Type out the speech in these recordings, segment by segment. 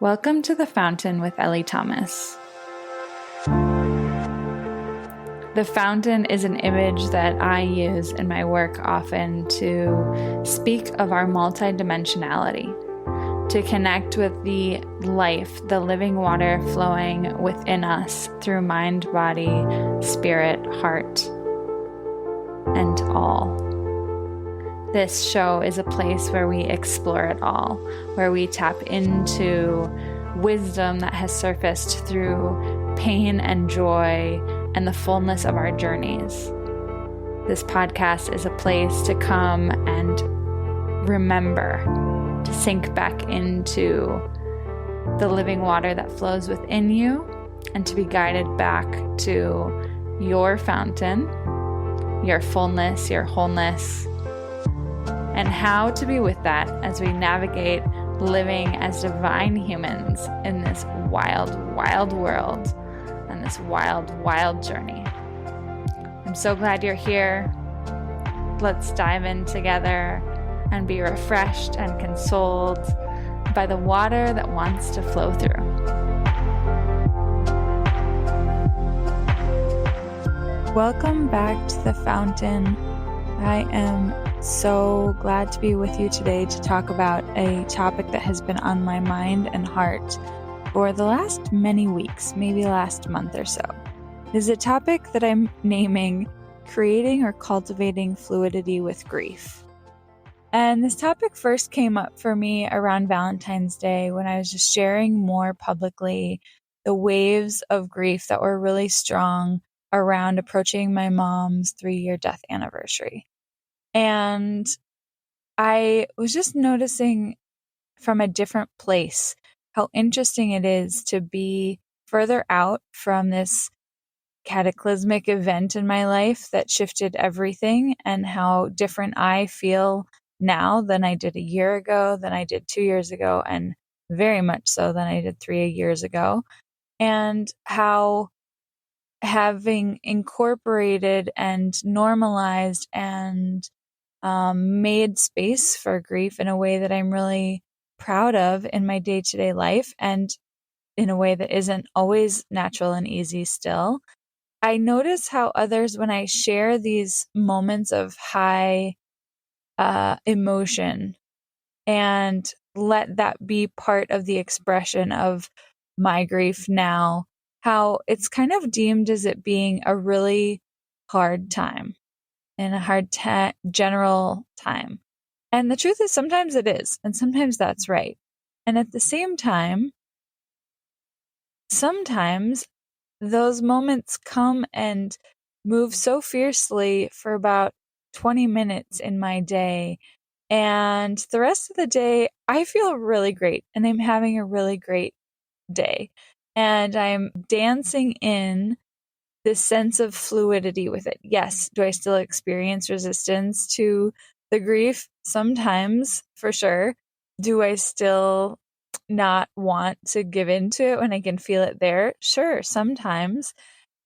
Welcome to The Fountain with Ellie Thomas. The fountain is an image that I use in my work often to speak of our multidimensionality, to connect with the life, the living water flowing within us through mind, body, spirit, heart, and all. This show is a place where we explore it all, where we tap into wisdom that has surfaced through pain and joy and the fullness of our journeys. This podcast is a place to come and remember, to sink back into the living water that flows within you and to be guided back to your fountain, your fullness, your wholeness, and how to be with that as we navigate living as divine humans in this wild, wild world and this wild, wild journey. I'm so glad you're here. Let's dive in together and be refreshed and consoled by the water that wants to flow through. Welcome back to the fountain. I am so glad to be with you today to talk about a topic that has been on my mind and heart for the last many weeks, maybe last month or so. It is a topic that I'm naming Creating or Cultivating Fluidity with Grief. And this topic first came up for me around Valentine's Day when I was just sharing more publicly the waves of grief that were really strong around approaching my mom's 3-year death anniversary. And I was just noticing from a different place how interesting it is to be further out from this cataclysmic event in my life that shifted everything, and how different I feel now than I did a year ago, than I did 2 years ago, and very much so than I did 3 years ago. And how having incorporated and normalized and made space for grief in a way that I'm really proud of in my day-to-day life, and in a way that isn't always natural and easy still. I notice how others, when I share these moments of high emotion and let that be part of the expression of my grief now, how it's kind of deemed as it being a really hard time and a hard general time. And the truth is, sometimes it is, and sometimes that's right. And at the same time, sometimes those moments come and move so fiercely for about 20 minutes in my day. And the rest of the day, I feel really great, and I'm having a really great day. And I'm dancing in this sense of fluidity with it. Yes, do I still experience resistance to the grief? Sometimes, for sure. Do I still not want to give into it when I can feel it there? Sure, sometimes.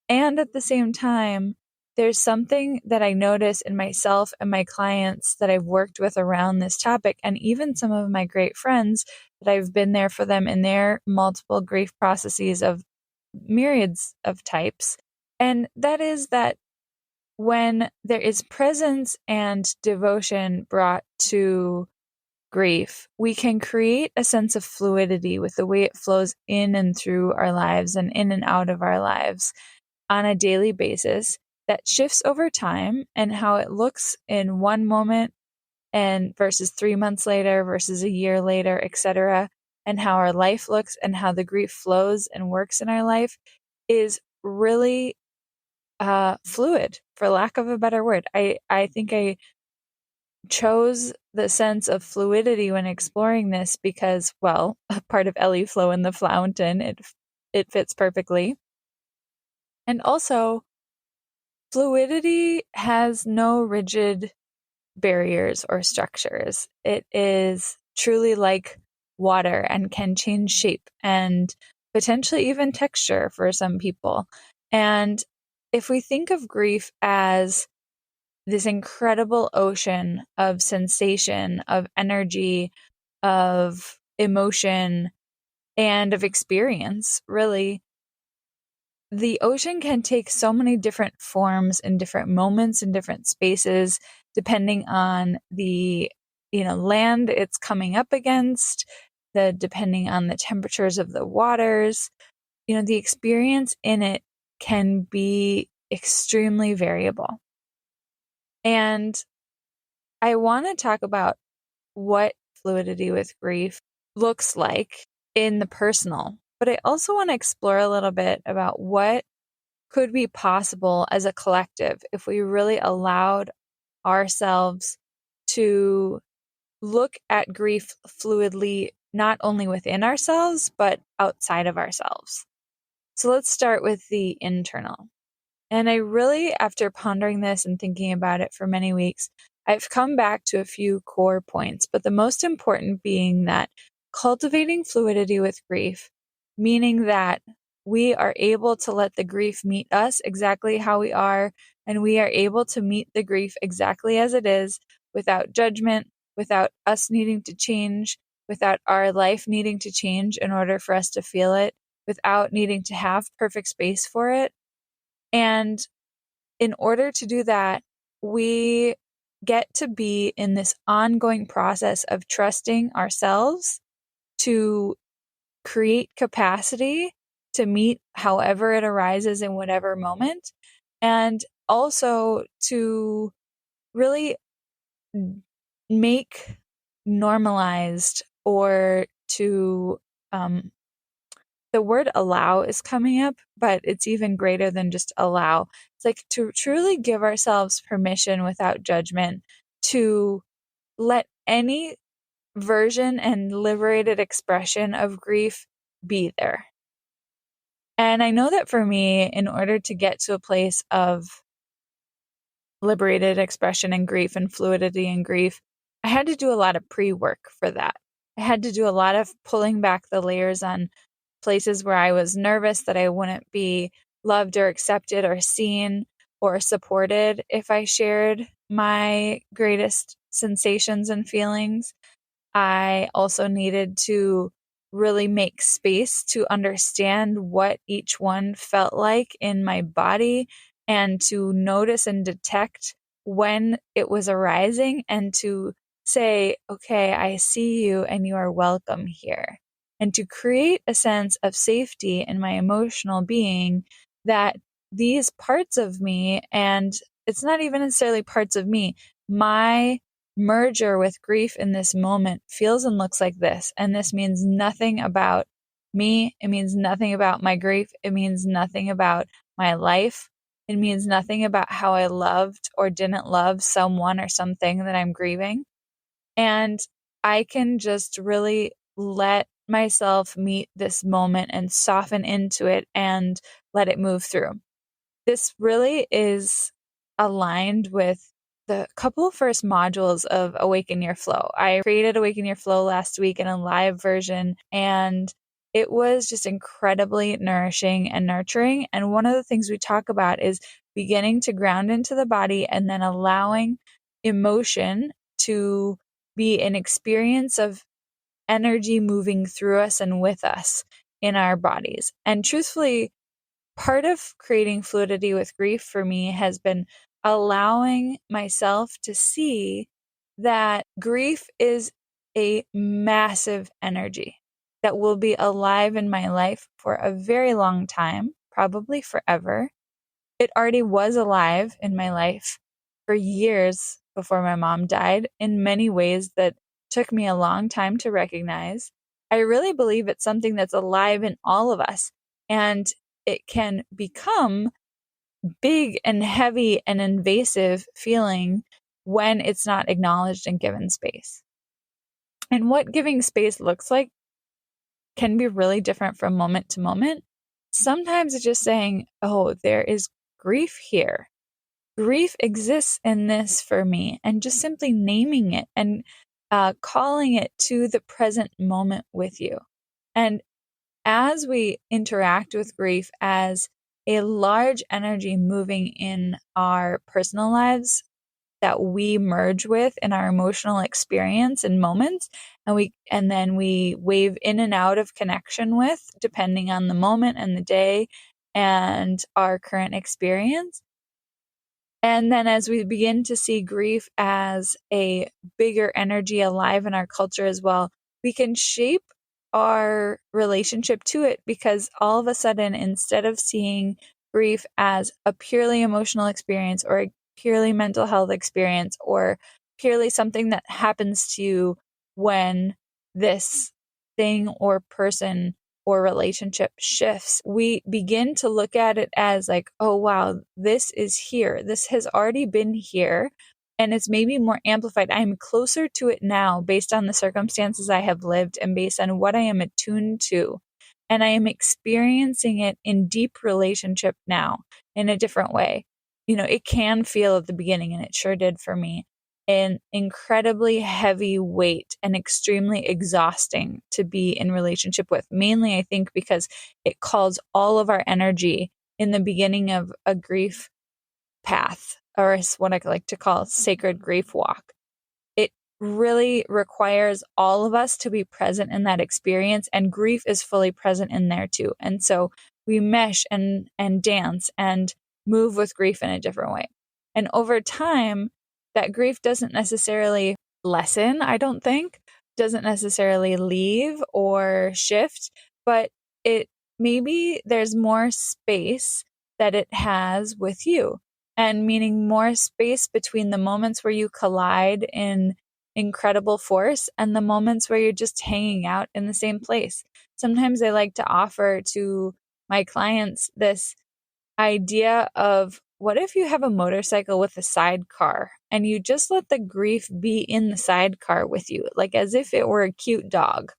And at the same time, there's something that I notice in myself and my clients that I've worked with around this topic, and even some of my great friends that I've been there for them in their multiple grief processes of myriads of types. And that is that when there is presence and devotion brought to grief, we can create a sense of fluidity with the way it flows in and through our lives and in and out of our lives on a daily basis that shifts over time, and how it looks in one moment and versus 3 months later versus a year later, etc., and how our life looks and how the grief flows and works in our life is really fluid, for lack of a better word. I think I chose the sense of fluidity when exploring this because, well, a part of Ellie flow in the fountain, it fits perfectly. And also, fluidity has no rigid barriers or structures. It is truly like water and can change shape and potentially even texture for some people. And if we think of grief as this incredible ocean of sensation, of energy, of emotion, and of experience, really. The ocean can take so many different forms in different moments in different spaces, depending on the, land it's coming up against, depending on the temperatures of the waters. The experience in it can be extremely variable. And I want to talk about what fluidity with grief looks like in the personal, but I also want to explore a little bit about what could be possible as a collective if we really allowed ourselves to look at grief fluidly, not only within ourselves, but outside of ourselves. So let's start with the internal. And I really, after pondering this and thinking about it for many weeks, I've come back to a few core points, but the most important being that cultivating fluidity with grief, meaning that we are able to let the grief meet us exactly how we are, and we are able to meet the grief exactly as it is without judgment, without us needing to change, without our life needing to change in order for us to feel it, without needing to have perfect space for it. And in order to do that, we get to be in this ongoing process of trusting ourselves to create capacity to meet however it arises in whatever moment, and also to really make normalized or to the word allow is coming up, but it's even greater than just allow. It's like to truly give ourselves permission without judgment to let any version and liberated expression of grief be there. And I know that for me, in order to get to a place of liberated expression and grief and fluidity and grief, I had to do a lot of pre-work for that. I had to do a lot of pulling back the layers on places where I was nervous that I wouldn't be loved or accepted or seen or supported if I shared my greatest sensations and feelings. I also needed to really make space to understand what each one felt like in my body and to notice and detect when it was arising and to say, okay, I see you and you are welcome here. And to create a sense of safety in my emotional being that these parts of me, and it's not even necessarily parts of me, my merger with grief in this moment feels and looks like this. And this means nothing about me. It means nothing about my grief. It means nothing about my life. It means nothing about how I loved or didn't love someone or something that I'm grieving. And I can just really let myself meet this moment and soften into it and let it move through. This really is aligned with the couple first modules of Awaken Your Flow. I created Awaken Your Flow last week in a live version, and it was just incredibly nourishing and nurturing. And one of the things we talk about is beginning to ground into the body and then allowing emotion to be an experience of energy moving through us and with us in our bodies. And truthfully, part of creating fluidity with grief for me has been allowing myself to see that grief is a massive energy that will be alive in my life for a very long time, probably forever. It already was alive in my life for years before my mom died in many ways that took me a long time to recognize. I really believe it's something that's alive in all of us, and it can become big and heavy and invasive feeling when it's not acknowledged and given space. And what giving space looks like can be really different from moment to moment. Sometimes it's just saying, oh, there is grief here. Grief exists in this for me, and just simply naming it and calling it to the present moment with you. And as we interact with grief as a large energy moving in our personal lives, that we merge with in our emotional experience and moments, and then we wave in and out of connection with, depending on the moment and the day and our current experience. And then as we begin to see grief as a bigger energy alive in our culture as well, we can shape our relationship to it, because all of a sudden, instead of seeing grief as a purely emotional experience or a purely mental health experience or purely something that happens to you when this thing or person or relationship shifts, we begin to look at it as like, oh, wow, this is here. This has already been here. And it's maybe more amplified. I'm closer to it now based on the circumstances I have lived and based on what I am attuned to. And I am experiencing it in deep relationship now in a different way. It can feel at the beginning, and it sure did for me, an incredibly heavy weight and extremely exhausting to be in relationship with. Mainly, I think, because it calls all of our energy in the beginning of a grief path, or what I like to call sacred grief walk. It really requires all of us to be present in that experience, and grief is fully present in there too. And so we mesh and dance and move with grief in a different way. And over time, that grief doesn't necessarily lessen, I don't think, doesn't necessarily leave or shift, but it maybe there's more space that it has with you. And meaning more space between the moments where you collide in incredible force and the moments where you're just hanging out in the same place. Sometimes I like to offer to my clients this idea of, what if you have a motorcycle with a sidecar and you just let the grief be in the sidecar with you, like as if it were a cute dog,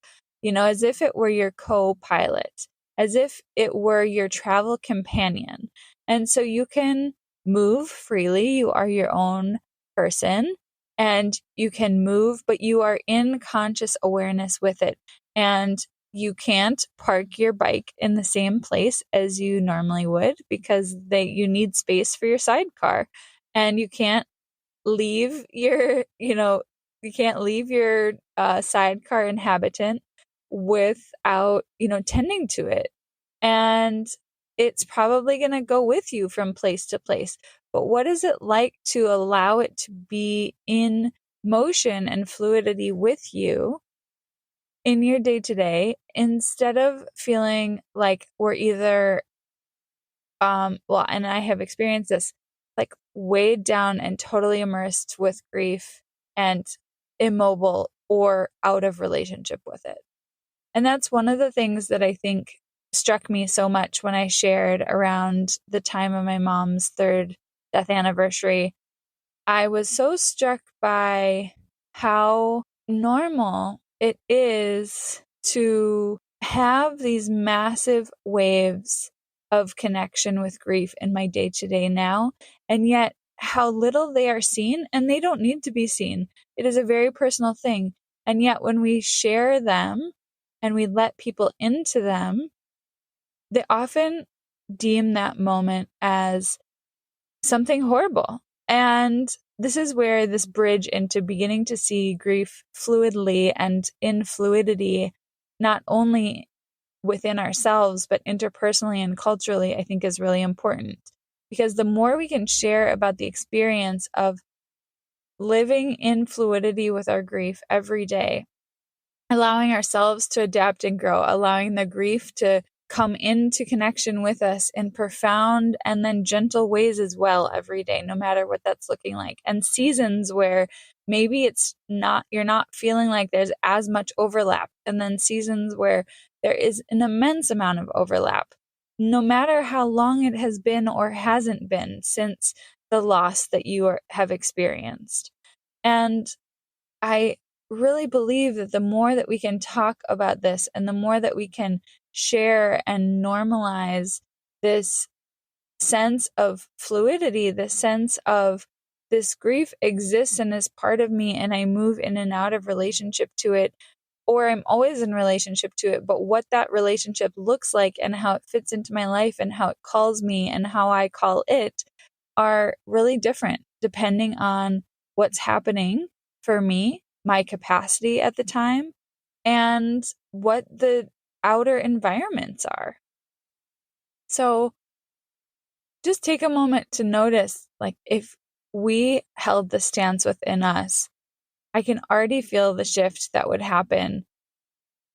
as if it were your co-pilot, as if it were your travel companion. And so you can move freely. You are your own person and you can move, but you are in conscious awareness with it. And you can't park your bike in the same place as you normally would, because you need space for your sidecar, and you can't leave your sidecar inhabitant without tending to it, and it's probably going to go with you from place to place. But what is it like to allow it to be in motion and fluidity with you in your day to day, instead of feeling like we're either, and I have experienced this, like weighed down and totally immersed with grief and immobile or out of relationship with it. And that's one of the things that I think struck me so much when I shared around the time of my mom's 3rd death anniversary. I was so struck by how normal it is to have these massive waves of connection with grief in my day-to-day now, and yet how little they are seen, and they don't need to be seen. It is a very personal thing. And yet when we share them and we let people into them, they often deem that moment as something horrible. And this is where this bridge into beginning to see grief fluidly and in fluidity, not only within ourselves, but interpersonally and culturally, I think is really important. Because the more we can share about the experience of living in fluidity with our grief every day, allowing ourselves to adapt and grow, allowing the grief to come into connection with us in profound and then gentle ways as well every day, no matter what that's looking like. And seasons where maybe you're not feeling like there's as much overlap. And then seasons where there is an immense amount of overlap, no matter how long it has been or hasn't been since the loss that you have experienced. And I really believe that the more that we can talk about this and the more that we can share and normalize this sense of fluidity, the sense of this grief exists and is part of me, and I move in and out of relationship to it, or I'm always in relationship to it, but what that relationship looks like and how it fits into my life and how it calls me and how I call it are really different depending on what's happening for me, my capacity at the time, and what the outer environments are. So just take a moment to notice, like, if we held the stance within us, I can already feel the shift that would happen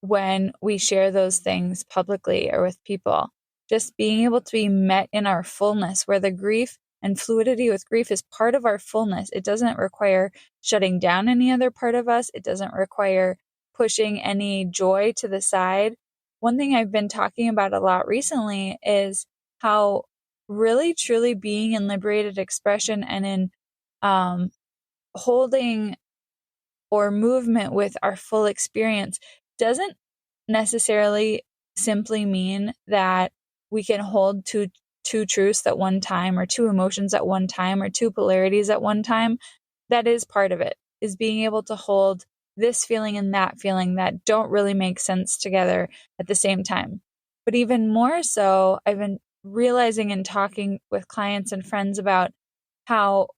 when we share those things publicly or with people. Just being able to be met in our fullness, where the grief and fluidity with grief is part of our fullness. It doesn't require shutting down any other part of us. It doesn't require pushing any joy to the side. One thing I've been talking about a lot recently is how really truly being in liberated expression and in holding or movement with our full experience doesn't necessarily simply mean that we can hold two truths at one time, or two emotions at one time, or two polarities at one time. That is part of it, is being able to hold this feeling and that feeling that don't really make sense together at the same time. But even more so, I've been realizing and talking with clients and friends about how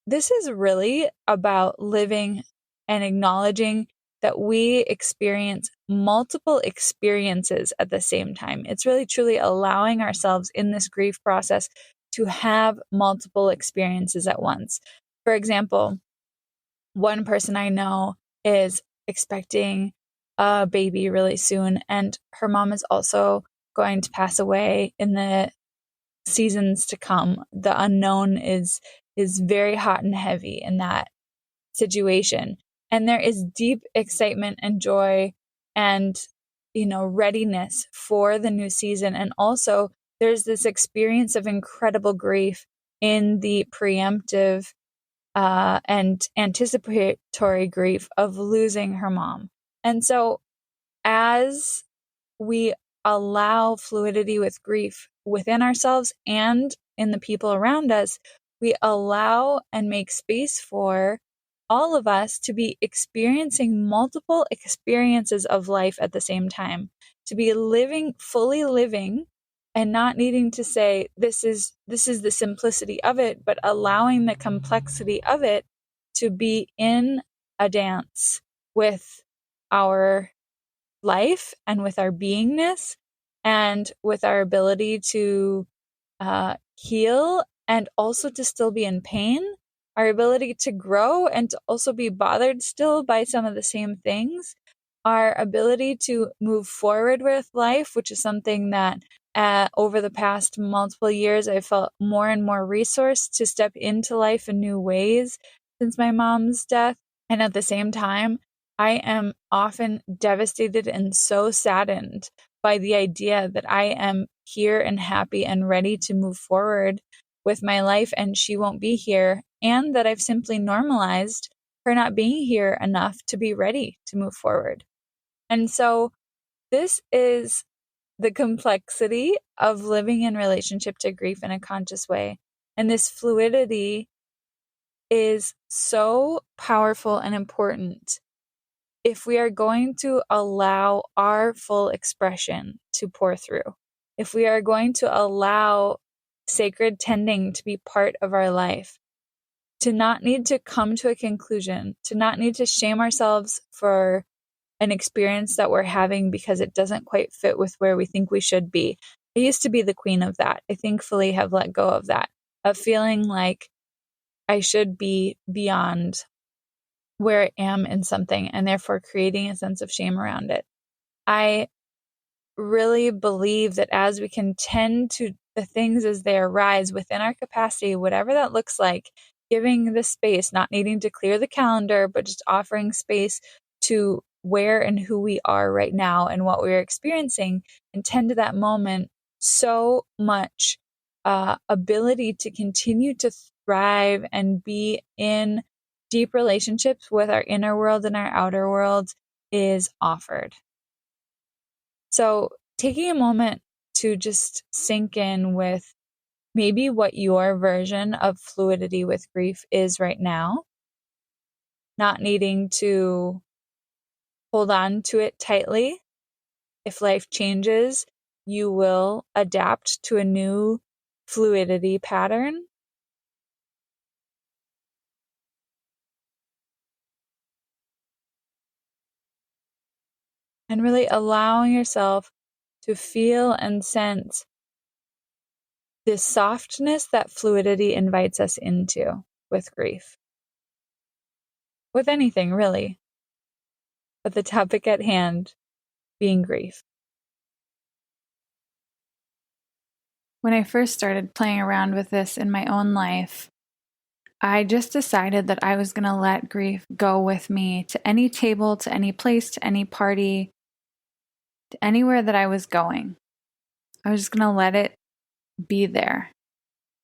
this is really about living and acknowledging that we experience multiple experiences at the same time. It's really truly allowing ourselves in this grief process to have multiple experiences at once. For example, one person I know is expecting a baby really soon, and her mom is also going to pass away in the seasons to come. The unknown is very hot and heavy in that situation. And there is deep excitement and joy and, readiness for the new season. And also there's this experience of incredible grief in the preemptive and anticipatory grief of losing her mom. And so as we allow fluidity with grief within ourselves and in the people around us, we allow and make space for all of us to be experiencing multiple experiences of life at the same time, to be fully living, and not needing to say this is the simplicity of it, but allowing the complexity of it to be in a dance with our life and with our beingness and with our ability to heal and also to still be in pain, our ability to grow and to also be bothered still by some of the same things, our ability to move forward with life, which is something that over the past multiple years, I felt more and more resourced to step into life in new ways since my mom's death. And at the same time, I am often devastated and so saddened by the idea that I am here and happy and ready to move forward with my life and she won't be here, and that I've simply normalized her not being here enough to be ready to move forward. And so this is the complexity of living in relationship to grief in a conscious way. And this fluidity is so powerful and important if we are going to allow our full expression to pour through, if we are going to allow sacred tending to be part of our life, to not need to come to a conclusion, to not need to shame ourselves for an experience that we're having because it doesn't quite fit with where we think we should be. I used to be the queen of that. I thankfully have let go of that, of feeling like I should be beyond where I am in something and therefore creating a sense of shame around it. I really believe that as we can tend to the things as they arise within our capacity, whatever that looks like, giving the space, not needing to clear the calendar, but just offering space to where and who we are right now and what we're experiencing, and tend to that moment, so much ability to continue to thrive and be in deep relationships with our inner world and our outer world is offered. So taking a moment to just sink in with maybe what your version of fluidity with grief is right now, not needing to hold on to it tightly. If life changes, you will adapt to a new fluidity pattern. and really allowing yourself to feel and sense this softness that fluidity invites us into with grief. With anything, really. But the topic at hand being grief. When I first started playing around with this in my own life, I just decided that I was going to let grief go with me to any table, to any place, to any party, to anywhere that I was going. I was just going to let it be there.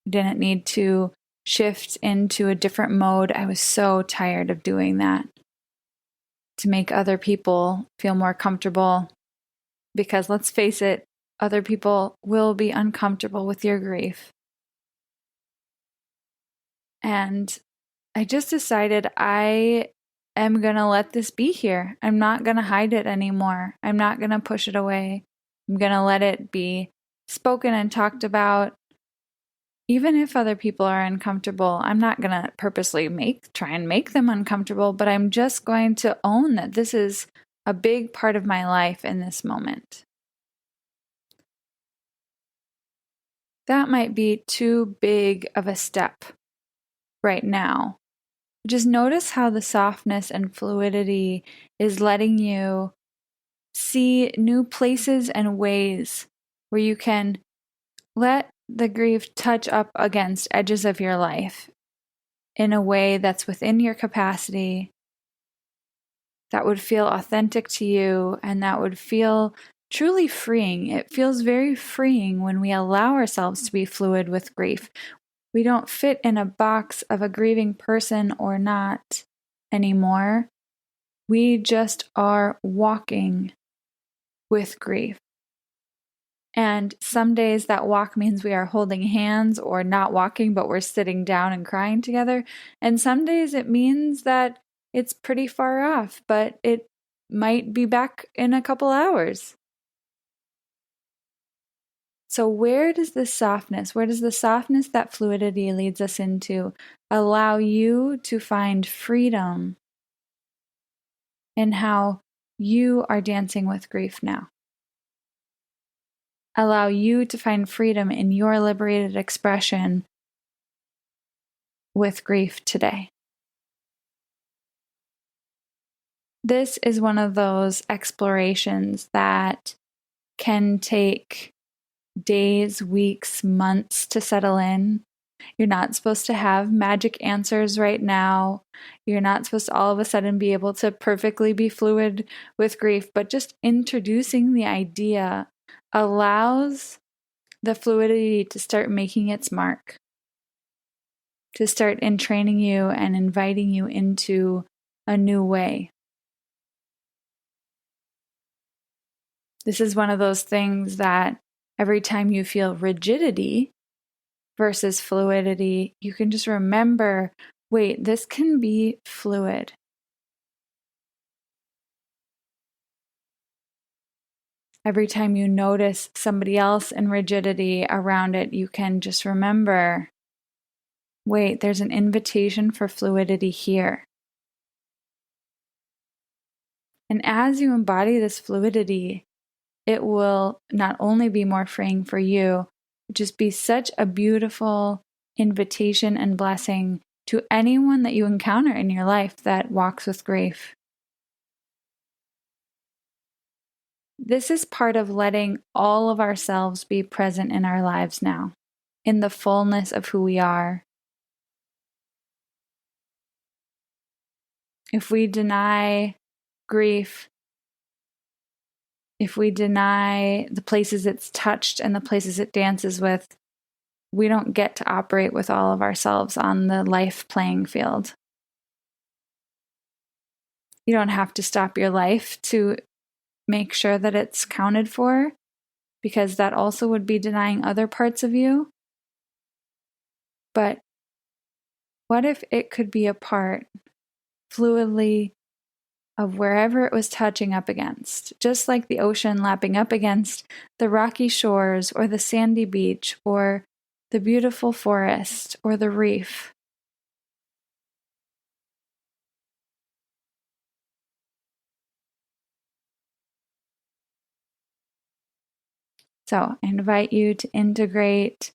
I didn't need to shift into a different mode. I was so tired of doing that to make other people feel more comfortable. Because let's face it, other people will be uncomfortable with your grief. And I just decided I am going to let this be here. I'm not going to hide it anymore. I'm not going to push it away. I'm going to let it be spoken and talked about. Even if other people are uncomfortable, I'm not going to purposely try and make them uncomfortable, but I'm just going to own that this is a big part of my life in this moment. That might be too big of a step right now. Just notice how the softness and fluidity is letting you see new places and ways where you can let the grief touch up against edges of your life in a way that's within your capacity, that would feel authentic to you, and that would feel truly freeing. It feels very freeing when we allow ourselves to be fluid with grief. We don't fit in a box of a grieving person or not anymore. We just are walking with grief. And some days that walk means we are holding hands or not walking, but we're sitting down and crying together. And some days it means that it's pretty far off, but it might be back in a couple hours. So where does the softness that fluidity leads us into allow you to find freedom in how you are dancing with grief now? Allow you to find freedom in your liberated expression with grief today. This is one of those explorations that can take days, weeks, months to settle in. You're not supposed to have magic answers right now. You're not supposed to all of a sudden be able to perfectly be fluid with grief, but just introducing the idea allows the fluidity to start making its mark, to start entraining you and inviting you into a new way. This is one of those things that every time you feel rigidity versus fluidity, you can just remember, wait, this can be fluid. Every time you notice somebody else in rigidity around it, you can just remember, wait, there's an invitation for fluidity here. And as you embody this fluidity, it will not only be more freeing for you, but just be such a beautiful invitation and blessing to anyone that you encounter in your life that walks with grief. This is part of letting all of ourselves be present in our lives now, in the fullness of who we are. If we deny grief, if we deny the places it's touched and the places it dances with, we don't get to operate with all of ourselves on the life playing field. You don't have to stop your life to make sure that it's counted for, because that also would be denying other parts of you. But what if it could be a part fluidly of wherever it was touching up against, just like the ocean lapping up against the rocky shores or the sandy beach or the beautiful forest or the reef. So I invite you to integrate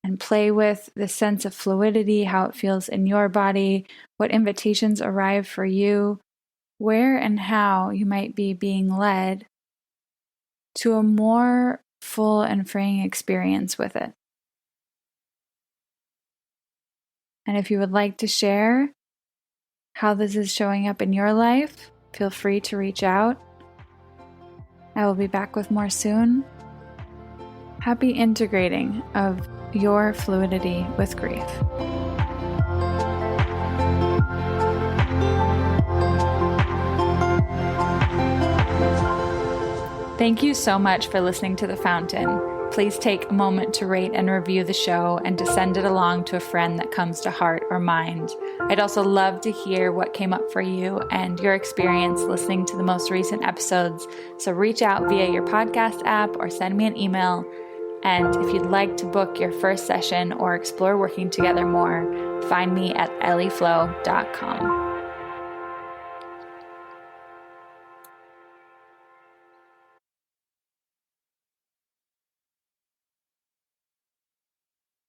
and play with the sense of fluidity, how it feels in your body, what invitations arrive for you, where and how you might be being led to a more full and freeing experience with it. And if you would like to share how this is showing up in your life, feel free to reach out. I will be back with more soon. Happy integrating of your fluidity with grief. Thank you so much for listening to The Fountain. Please take a moment to rate and review the show and to send it along to a friend that comes to heart or mind. I'd also love to hear what came up for you and your experience listening to the most recent episodes. So reach out via your podcast app or send me an email. And if you'd like to book your first session or explore working together more, find me at ellieflow.com.